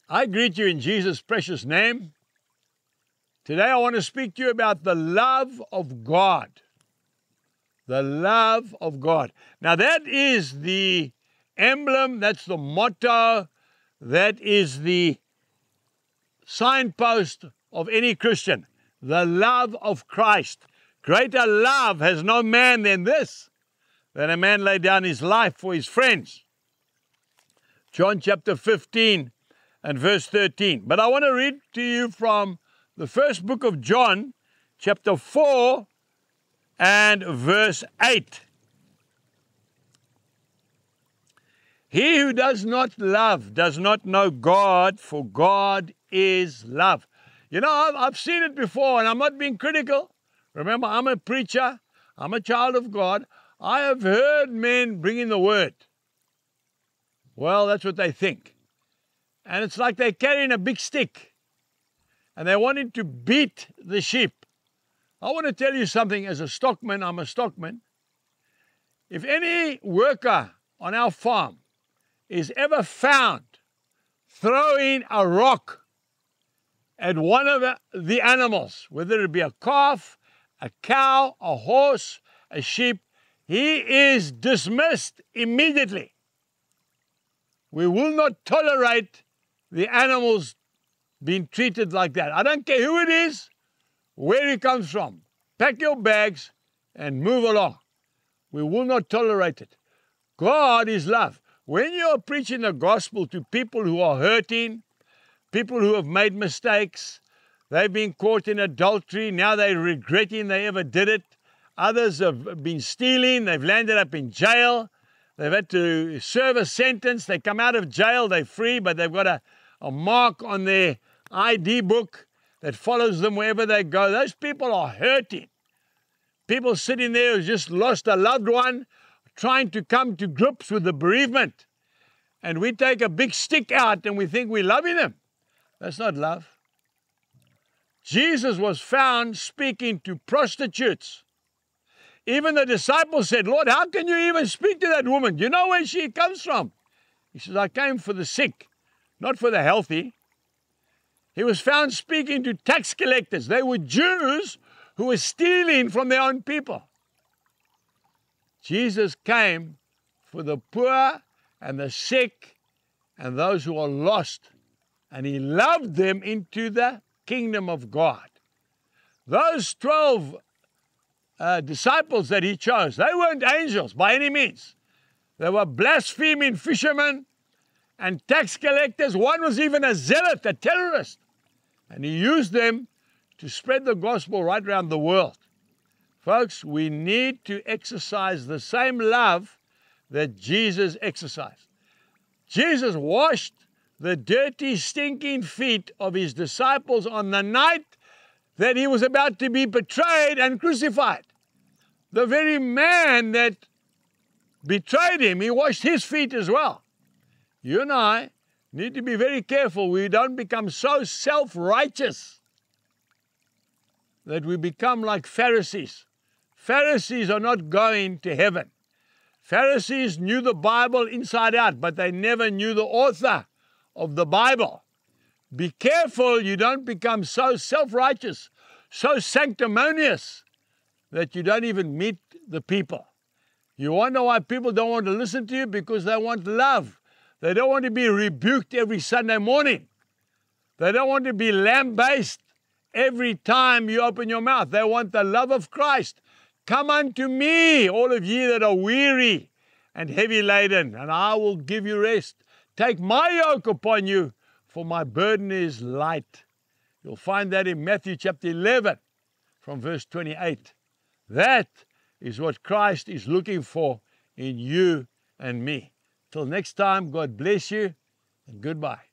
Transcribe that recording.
I greet you in Jesus' precious name. Today I want to speak to you about the love of God. The love of God. Now that is the emblem, that's the motto, that is the signpost of any Christian. The love of Christ. Greater love has no man than this, that a man lay down his life for his friends. John chapter 15 and verse 13. But I want to read to you from the first book of John, chapter 4 and verse 8. He who does not love does not know God, for God is love. You know, I've seen it before, and I'm not being critical. Remember, I'm a preacher. I'm a child of God. I have heard men bring in the word. Well, that's what they think. And it's like they're carrying a big stick, and they're wanting to beat the sheep. I want to tell you something as a stockman. I'm a stockman. If any worker on our farm is ever found throwing a rock at one of the animals, whether it be a calf, a cow, a horse, a sheep, he is dismissed immediately. We will not tolerate the animals being treated like that. I don't care who it is, where he comes from. Pack your bags and move along. We will not tolerate it. God is love. When you are preaching the gospel to people who are hurting, people who have made mistakes, they've been caught in adultery, now they're regretting they ever did it. Others have been stealing, they've landed up in jail. They've had to serve a sentence. They come out of jail, they're free, but they've got a mark on their ID book that follows them wherever they go. Those people are hurting. People sitting there who just lost a loved one, trying to come to grips with the bereavement. And we take a big stick out and we think we're loving them. That's not love. Jesus was found speaking to prostitutes. Even the disciples said, Lord, how can you even speak to that woman? Do you know where she comes from? He says, I came for the sick, not for the healthy. He was found speaking to tax collectors. They were Jews who were stealing from their own people. Jesus came for the poor and the sick and those who are lost. And he loved them into the kingdom of God. Those 12 disciples that he chose, they weren't angels by any means. They were blaspheming fishermen and tax collectors. One was even a zealot, a terrorist. And he used them to spread the gospel right around the world. Folks, we need to exercise the same love that Jesus exercised. Jesus washed the dirty, stinking feet of his disciples on the night that he was about to be betrayed and crucified. The very man that betrayed him, he washed his feet as well. You and I need to be very careful we don't become so self-righteous that we become like Pharisees. Pharisees are not going to heaven. Pharisees knew the Bible inside out, but they never knew the author of the Bible. Be careful you don't become so self-righteous, so sanctimonious, that you don't even meet the people. You wonder why people don't want to listen to you? Because they want love. They don't want to be rebuked every Sunday morning. They don't want to be lambasted every time you open your mouth. They want the love of Christ. Come unto me, all of ye that are weary and heavy laden, and I will give you rest. Take my yoke upon you, for my burden is light. You'll find that in Matthew chapter 11 from verse 28. That is what Christ is looking for in you and me. Till next time, God bless you and goodbye.